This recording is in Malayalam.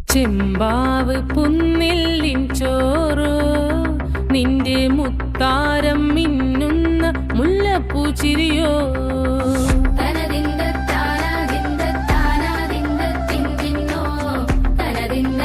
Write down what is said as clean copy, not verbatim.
ചെമ്പാവ് പുന്നില്ലിൻ ചോറോ നിന്റെ മുത്താരം മിന്നുന്ന മുല്ലപ്പൂച്ചിരിയോ തനതിന്ദ താനാതിന്ദ താനാതിന്ദ തിന്തിന്നോ തനതിന്ദ